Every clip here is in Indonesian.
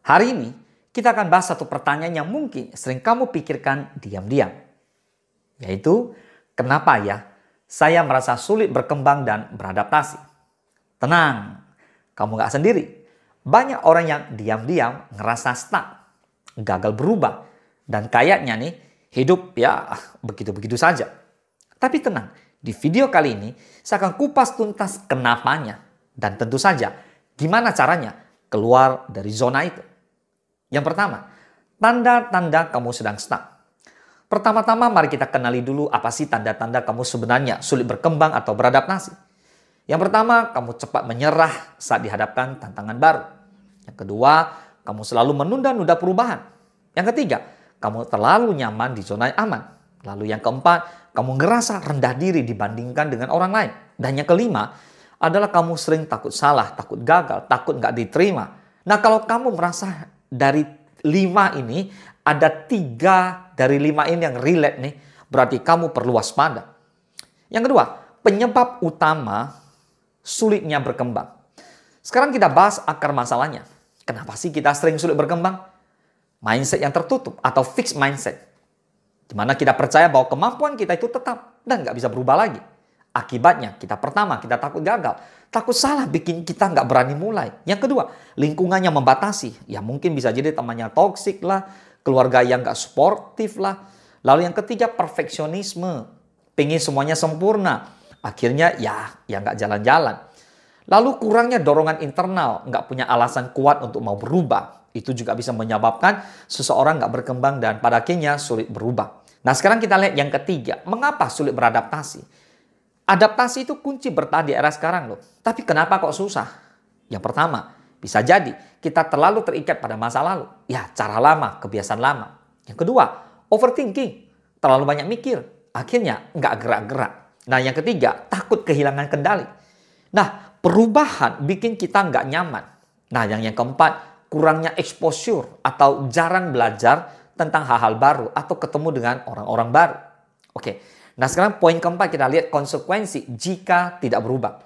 Hari ini kita akan bahas satu pertanyaan yang mungkin sering kamu pikirkan diam-diam. Yaitu, kenapa ya saya merasa sulit berkembang dan beradaptasi? Tenang, kamu gak sendiri. Banyak orang yang diam-diam ngerasa stuck, gagal berubah. Dan kayaknya nih, hidup ya begitu-begitu saja. Tapi tenang, di video kali ini saya akan kupas tuntas kenapanya. Dan tentu saja, gimana caranya keluar dari zona itu. Yang pertama, tanda-tanda kamu sedang stuck. Pertama-tama mari kita kenali dulu apa sih tanda-tanda kamu sebenarnya sulit berkembang atau beradaptasi. Yang pertama, kamu cepat menyerah saat dihadapkan tantangan baru. Yang kedua, kamu selalu menunda-nunda perubahan. Yang ketiga, kamu terlalu nyaman di zona yang aman. Lalu yang keempat, kamu ngerasa rendah diri dibandingkan dengan orang lain. Dan yang kelima adalah kamu sering takut salah, takut gagal, takut nggak diterima. Nah, kalau kamu merasa dari 5 ini, ada 3 dari 5 ini yang relate nih, berarti kamu perlu waspada. Yang kedua, penyebab utama sulitnya berkembang. Sekarang kita bahas akar masalahnya. Kenapa sih kita sering sulit berkembang? Mindset yang tertutup atau fixed mindset. Di mana kita percaya bahwa kemampuan kita itu tetap dan nggak bisa berubah lagi. Akibatnya, kita takut gagal. Takut salah bikin kita nggak berani mulai. Yang kedua, lingkungannya membatasi. Ya mungkin bisa jadi temannya toksik lah, keluarga yang nggak suportif lah. Lalu yang ketiga, perfeksionisme. Pengen semuanya sempurna. Akhirnya ya nggak jalan-jalan. Lalu kurangnya dorongan internal, nggak punya alasan kuat untuk mau berubah. Itu juga bisa menyebabkan seseorang nggak berkembang dan pada akhirnya sulit berubah. Nah sekarang kita lihat yang ketiga, mengapa sulit beradaptasi? Adaptasi itu kunci bertahan di era sekarang loh. Tapi kenapa kok susah? Yang pertama, bisa jadi kita terlalu terikat pada masa lalu. Ya, cara lama, kebiasaan lama. Yang kedua, overthinking. Terlalu banyak mikir. Akhirnya nggak gerak-gerak. Nah, yang ketiga, takut kehilangan kendali. Nah, perubahan bikin kita nggak nyaman. Nah, yang keempat, kurangnya exposure atau jarang belajar tentang hal-hal baru atau ketemu dengan orang-orang baru. Oke. Nah sekarang poin keempat kita lihat konsekuensi jika tidak berubah.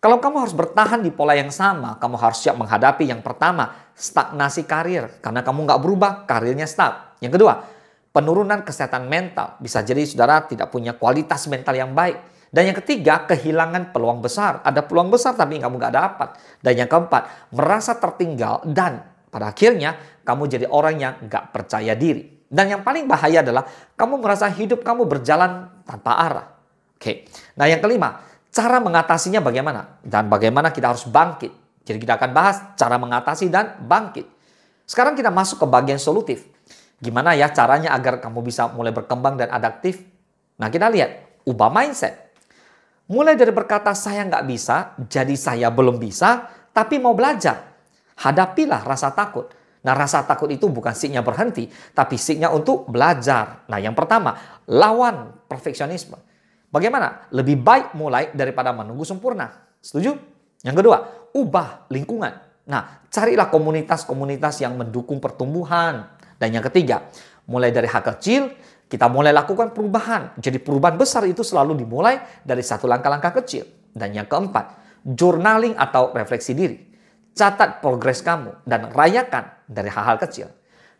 Kalau kamu harus bertahan di pola yang sama, kamu harus siap menghadapi yang pertama, stagnasi karir. Karena kamu nggak berubah, karirnya stuck. Yang kedua, penurunan kesehatan mental. Bisa jadi saudara tidak punya kualitas mental yang baik. Dan yang ketiga, kehilangan peluang besar. Ada peluang besar tapi kamu nggak dapat. Dan yang keempat, merasa tertinggal dan pada akhirnya kamu jadi orang yang nggak percaya diri. Dan yang paling bahaya adalah kamu merasa hidup kamu berjalan tanpa arah. Oke. Nah yang kelima, cara mengatasinya bagaimana? Dan bagaimana kita harus bangkit. Jadi kita akan bahas cara mengatasi dan bangkit. Sekarang kita masuk ke bagian solutif. Gimana ya caranya agar kamu bisa mulai berkembang dan adaptif? Nah kita lihat, ubah mindset. Mulai dari berkata saya nggak bisa, jadi saya belum bisa, tapi mau belajar. Hadapilah rasa takut. Nah rasa takut itu bukan siknya berhenti, tapi siknya untuk belajar. Nah yang pertama, lawan perfeksionisme. Bagaimana? Lebih baik mulai daripada menunggu sempurna. Setuju? Yang kedua, ubah lingkungan. Nah carilah komunitas-komunitas yang mendukung pertumbuhan. Dan yang ketiga, mulai dari hal kecil, kita mulai lakukan perubahan. Jadi perubahan besar itu selalu dimulai dari satu langkah-langkah kecil. Dan yang keempat, journaling atau refleksi diri. Catat progres kamu dan rayakan dari hal-hal kecil.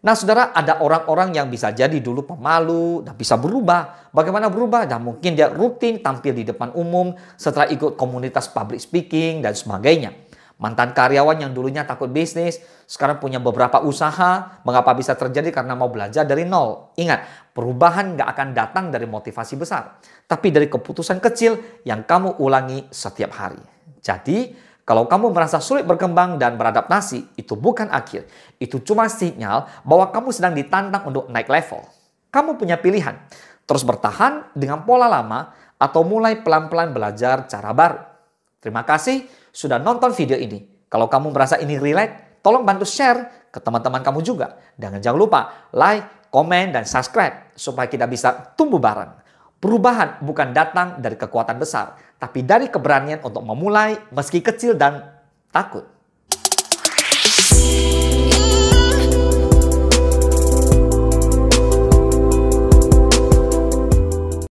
Nah saudara, ada orang-orang yang bisa jadi dulu pemalu dan bisa berubah. Bagaimana berubah? Dan mungkin dia rutin tampil di depan umum setelah ikut komunitas public speaking dan sebagainya. Mantan karyawan yang dulunya takut bisnis, sekarang punya beberapa usaha. Mengapa bisa terjadi? Karena mau belajar dari nol. Ingat, perubahan nggak akan datang dari motivasi besar. Tapi dari keputusan kecil yang kamu ulangi setiap hari. Jadi, kalau kamu merasa sulit berkembang dan beradaptasi, itu bukan akhir. Itu cuma sinyal bahwa kamu sedang ditantang untuk naik level. Kamu punya pilihan, terus bertahan dengan pola lama atau mulai pelan-pelan belajar cara baru. Terima kasih sudah nonton video ini. Kalau kamu merasa ini relate, tolong bantu share ke teman-teman kamu juga. Dan jangan lupa like, komen, dan subscribe supaya kita bisa tumbuh bareng. Perubahan bukan datang dari kekuatan besar, tapi dari keberanian untuk memulai meski kecil dan takut.